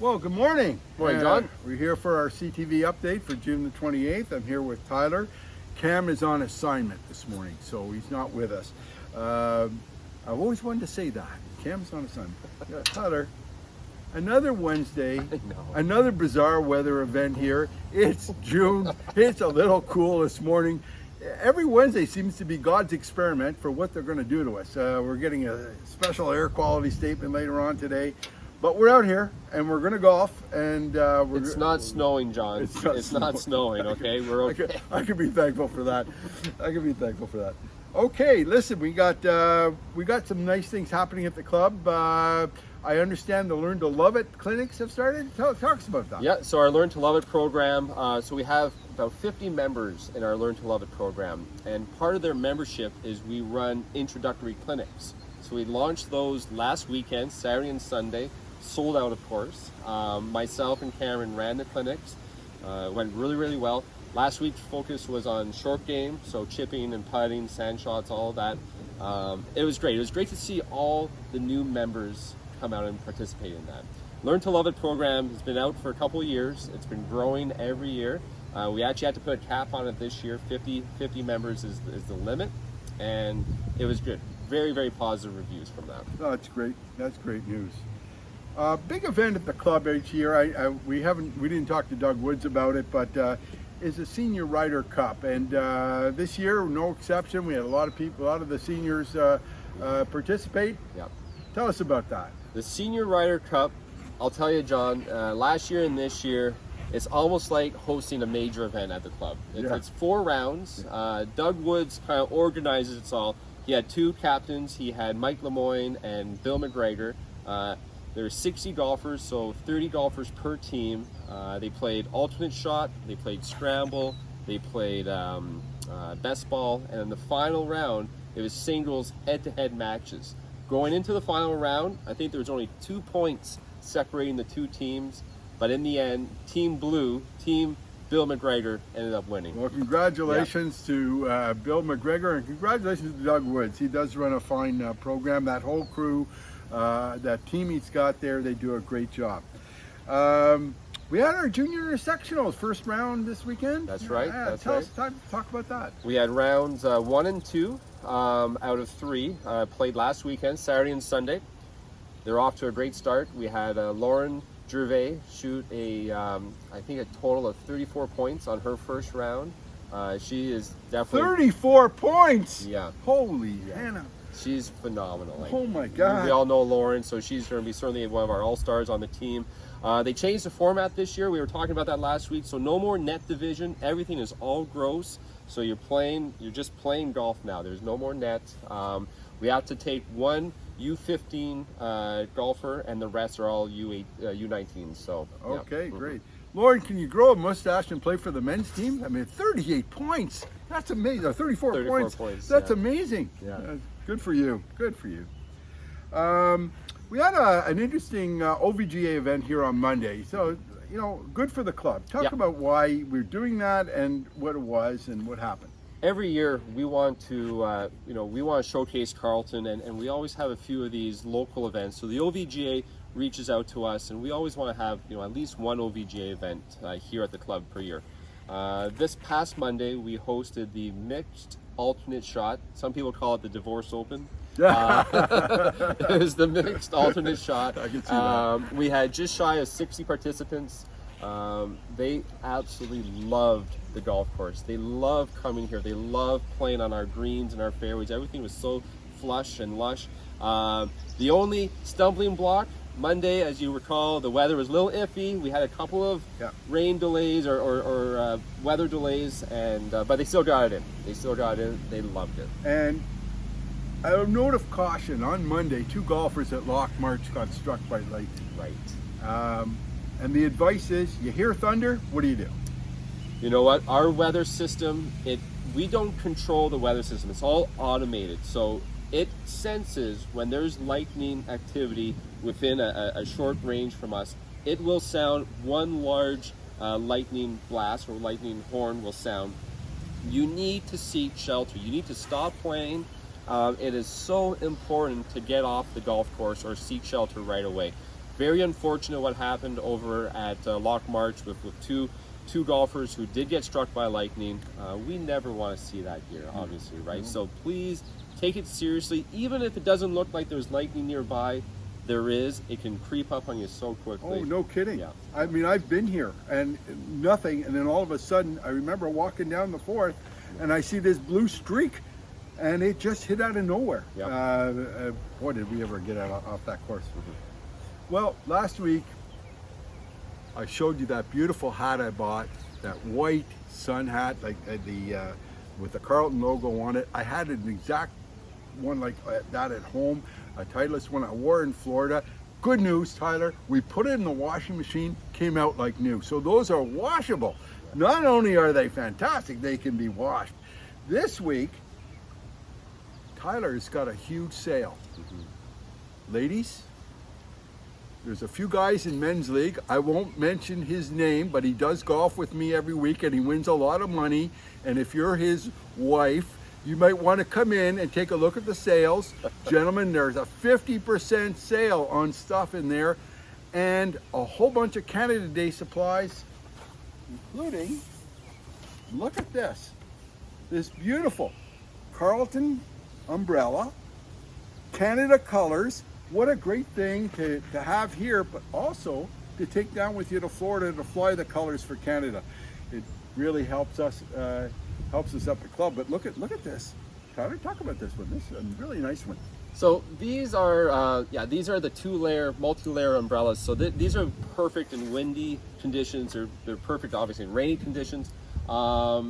Well, good morning. Morning, John. We're here for our CTV update for June the 28th. I'm here with Tyler. Cam is on assignment this morning, so he's not with us. I've always wanted to say that. Cam's on assignment. Yeah, Tyler, another Wednesday, another bizarre weather event here. It's June. It's a little cool this morning. Every Wednesday seems to be God's experiment for what they're going to do to us. We're getting a special air quality statement later on today. But we're out here and we're going to golf, and it's not snowing, John. It's not snowing. Okay, we're okay. I can be thankful for that. Okay, listen, we got some nice things happening at the club. I understand the Learn to Love It clinics have started. Talk us about that. Yeah, so our Learn to Love It program. So we have about 50 members in our Learn to Love It program, and part of their membership is we run introductory clinics. So we launched those last weekend, Saturday and Sunday. Sold out, of course. Myself and Cameron ran the clinics. Went really well. Last week's focus was on short game, so chipping and putting, sand shots, all of that. It was great. It was great to see all the new members come out and participate in that. Learn to Love It program has been out for a couple of years. It's been growing every year. We actually had to put a cap on it this year. 50 members is the limit, and it was good. Very positive reviews from that. Oh, that's great. That's great news. Big event at the club each year. We didn't talk to Doug Woods about it, but is the Senior Ryder Cup, and this year no exception. We had a lot of people, a lot of the seniors participate. Yeah. Tell us about that. The Senior Ryder Cup, I'll tell you, John. Last year and this year, it's almost like hosting a major event at the club. It's 4 rounds. Doug Woods kind of organizes it all. He had 2 captains. He had Mike Lemoyne and Bill McGregor. There's 60 golfers, so 30 golfers per team. They played alternate shot, they played scramble, they played best ball, and in the final round, it was singles head-to-head matches. Going into the final round, I think there was only 2 points separating the 2 teams, but in the end, Team Blue, Team Bill McGregor ended up winning. Well, congratulations to Bill McGregor, and congratulations to Doug Woods. He does run a fine program. That whole crew, that team he's got there, they do a great job. We had our junior intersectionals first round this weekend. That's right. Talk about that. We had rounds 1 and 2 out of 3 played last weekend, Saturday and Sunday. They're off to a great start. We had Lauren Gervais shoot I think a total of 34 points on her first round. She is definitely 34 points. Yeah. Holy Hannah. She's phenomenal. Oh my God. We all know Lauren, so she's going to be certainly one of our all-stars on the team. They changed the format this year. We were talking about that last week. So no more net division. Everything is all gross. So you're just playing golf now. There's no more net. We have to take one U15 golfer, and the rest are all U19. So okay, yeah. Great. Lauren, can you grow a mustache and play for the men's team? I mean, 38 points. That's amazing. 34 points. That's amazing. Yeah. Good for you. Good for you. We had an interesting OVGA event here on Monday. So, good for the club. Talk about why we're doing that and what it was and what happened. Every year we want to, we want to showcase Carleton, and we always have a few of these local events. So the OVGA reaches out to us, and we always want to have, at least one OVGA event here at the club per year. This past Monday, we hosted the mixed alternate shot. Some people call it the Divorce Open. It was the mixed alternate shot. I can see that. We had just shy of 60 participants. They absolutely loved the golf course. They loved coming here. They loved playing on our greens and our fairways. Everything was so flush and lush. The only stumbling block Monday, as you recall, the weather was a little iffy. We had a couple of rain delays or weather delays, and but they still got it in. They loved it. And a note of caution, on Monday, 2 golfers at Loch March got struck by lightning. Right. And the advice is, you hear thunder, what do? You know what? Our weather system, we don't control the weather system. It's all automated. So it senses when there's lightning activity within a short range from us. It will sound one large lightning blast or lightning horn will sound. You need to seek shelter. You need to stop playing. It is so important to get off the golf course or seek shelter right away. very unfortunate what happened over at Loch March with two golfers who did get struck by lightning. We never want to see that here, obviously, right? So please take it seriously. Even if it doesn't look like there's lightning nearby, there is. It can creep up on you so quickly. Oh, no kidding. Yeah. I mean, I've been here and nothing, and then all of a sudden, I remember walking down the 4th, and I see this blue streak, and it just hit out of nowhere. Yeah. Boy, did we ever get off that course. Well, last week, I showed you that beautiful hat I bought, that white sun hat, like with the Carleton logo on it. I had an exact one like that at home, a Titleist one I wore in Florida. Good news, Tyler, we put it in the washing machine, came out like new. So those are washable. Not only are they fantastic, they can be washed. This week, Tyler's got a huge sale. Ladies, there's a few guys in men's league. I won't mention his name, but he does golf with me every week and he wins a lot of money. And if you're his wife, you might want to come in and take a look at the sales. Gentlemen, there's a 50% sale on stuff in there and a whole bunch of Canada Day supplies, including, look at this beautiful Carleton umbrella, Canada colors. What a great thing to have here, but also to take down with you to Florida to fly the colors for Canada. It really helps us up the club. But look at this. Tyler, talk about this one. This is a really nice one. So these are these are the multi-layer umbrellas. So these are perfect in windy conditions. They're perfect, obviously, in rainy conditions. But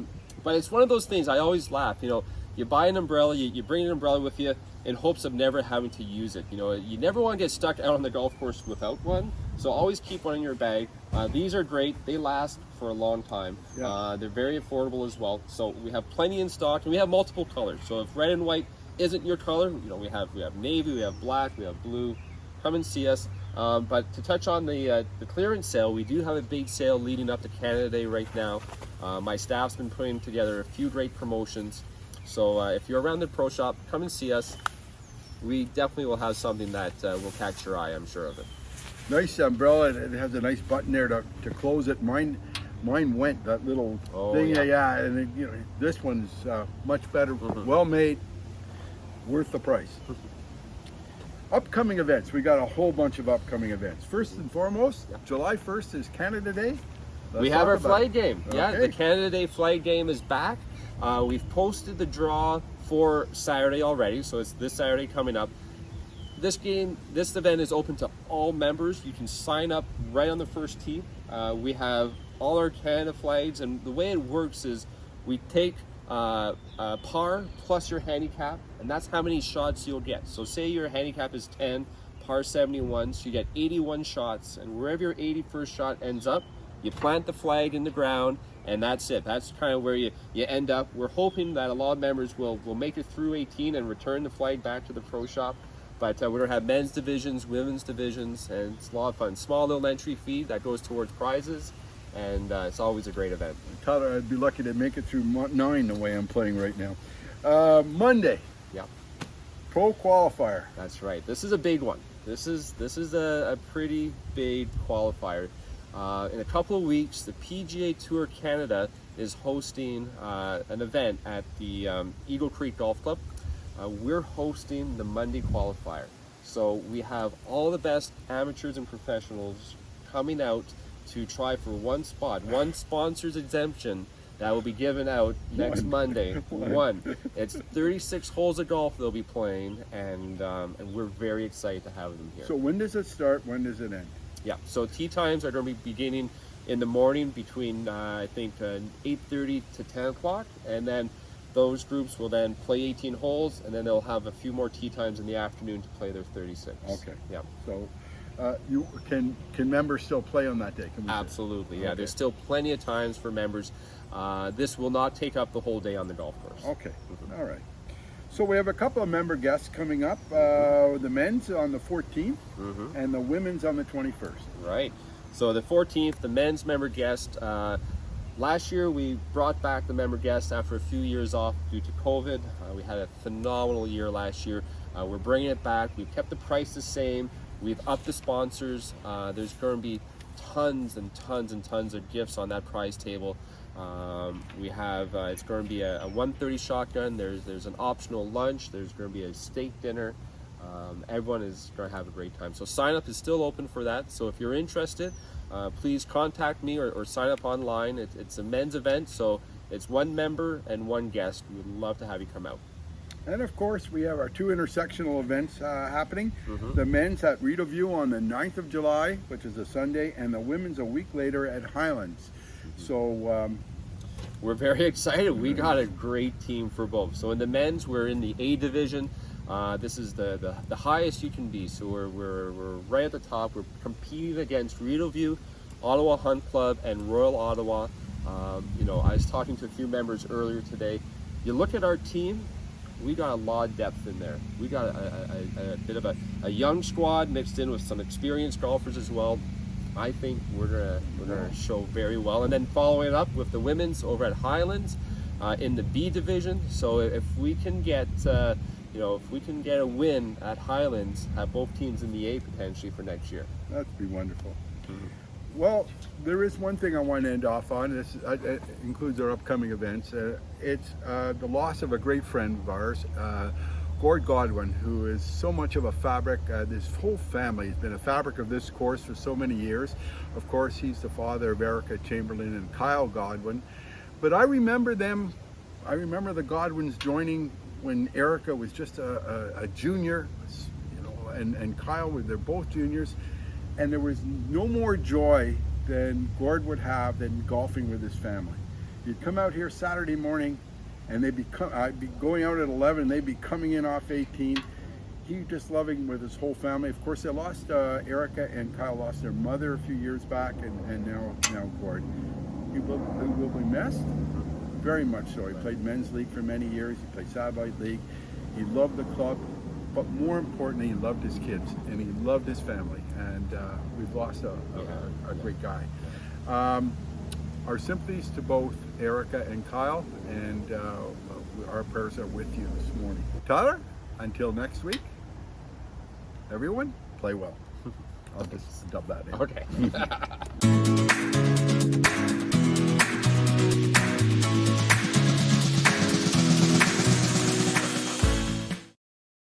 it's one of those things. I always laugh. You know, you buy an umbrella, you bring an umbrella with you in hopes of never having to use it. You know, you never want to get stuck out on the golf course without one. So always keep one in your bag. These are great. They last for a long time. Yeah. They're very affordable as well. So we have plenty in stock, and we have multiple colors. So if red and white isn't your color, you know, we have navy, we have black, we have blue. Come and see us. But to touch on the clearance sale, we do have a big sale leading up to Canada Day right now. My staff's been putting together a few great promotions. So if you're around the pro shop, come and see us. We definitely will have something that will catch your eye, I'm sure of it. Nice umbrella. It has a nice button there to close it. Mine went, that little thing. Yeah. And it, you know, this one's much better, well made, worth the price. Upcoming events. We got a whole bunch of upcoming events. First and foremost, July 1st is Canada Day. We have our flag game. Okay. Yeah, the Canada Day flag game is back. We've posted the draw for Saturday already, so it's this Saturday coming up. This event is open to all members. You can sign up right on the first tee. We have all our Canada flags, and the way it works is we take par plus your handicap, and that's how many shots you'll get. So say your handicap is 10, par 71, so you get 81 shots, and wherever your 81st shot ends up, you plant the flag in the ground, and that's it. That's kind of where you end up. We're hoping that a lot of members will make it through 18 and return the flag back to the pro shop. But we're going to have men's divisions, women's divisions, and it's a lot of fun. Small little entry fee that goes towards prizes, and it's always a great event. Tyler, I'd be lucky to make it through 9 the way I'm playing right now. Monday. Yeah. Pro Qualifier. That's right. This is a big one. This is a pretty big qualifier. In a couple of weeks, the PGA Tour Canada is hosting an event at the Eagle Creek Golf Club. We're hosting the Monday qualifier. So we have all the best amateurs and professionals coming out to try for one spot, one sponsor's exemption that will be given out next Monday. One. It's 36 holes of golf they'll be playing, and we're very excited to have them here. So when does it start? When does it end? Yeah, so tee times are going to be beginning in the morning between, I think, 8:30 to 10 o'clock. And then those groups will then play 18 holes, and then they'll have a few more tee times in the afternoon to play their 36. Okay. Yeah. So you can members still play on that day? Can we Absolutely, yeah. Okay. There's still plenty of times for members. This will not take up the whole day on the golf course. Okay, all right. So we have a couple of member guests coming up. The men's on the 14th and the women's on the 21st. Right. So the 14th, the men's member guest. Last year we brought back the member guest after a few years off due to COVID. We had a phenomenal year last year. We're bringing it back. We've kept the price the same. We've upped the sponsors. There's going to be tons and tons and tons of gifts on that prize table. We have it's going to be a 130 shotgun. There's an optional lunch. There's going to be a steak dinner. Everyone is going to have a great time. So sign up is still open for that. So if you're interested, please contact me or sign up online. It's a men's event, so it's one member and one guest. We'd love to have you come out. And of course, we have our two intersectional events happening. The men's at Rideau on the 9th of July, which is a Sunday, and the women's a week later at Highlands. So we're very excited. We got a great team for both. So in the men's, we're in the A division. This is the highest you can be. So we're right at the top. We're competing against Rideau, Ottawa Hunt Club, and Royal Ottawa. You know, I was talking to a few members earlier today. You look at our team. We got a lot of depth in there. We got a bit of a young squad mixed in with some experienced golfers as well. I think we're gonna show very well. And then following it up with the women's over at Highlands in the B division. So if we can get you know, if we can get a win at Highlands, have both teams in the A potentially for next year. That'd be wonderful. Well, there is one thing I want to end off on. This includes our upcoming events. It's the loss of a great friend of ours, Gord Godwin, who is so much of a fabric. This whole family has been a fabric of this course for so many years. Of course, he's the father of Erica Chamberlain and Kyle Godwin. But I remember them. I remember the Godwins joining when Erica was just a junior, you know, and Kyle, they're both juniors. And there was no more joy than Gord would have than golfing with his family. He'd come out here Saturday morning, and I'd be going out at 11, they'd be coming in off 18. He just loving with his whole family. Of course, they lost Erica and Kyle lost their mother a few years back, and now Gord. He will be missed, very much so. He played men's league for many years. He played satellite league. He loved the club. But more importantly, he loved his kids and he loved his family, and we've lost a great guy. Our sympathies to both Erica and Kyle, and our prayers are with you this morning. Tyler, until next week, everyone, play well. I'll just dub that in. Okay.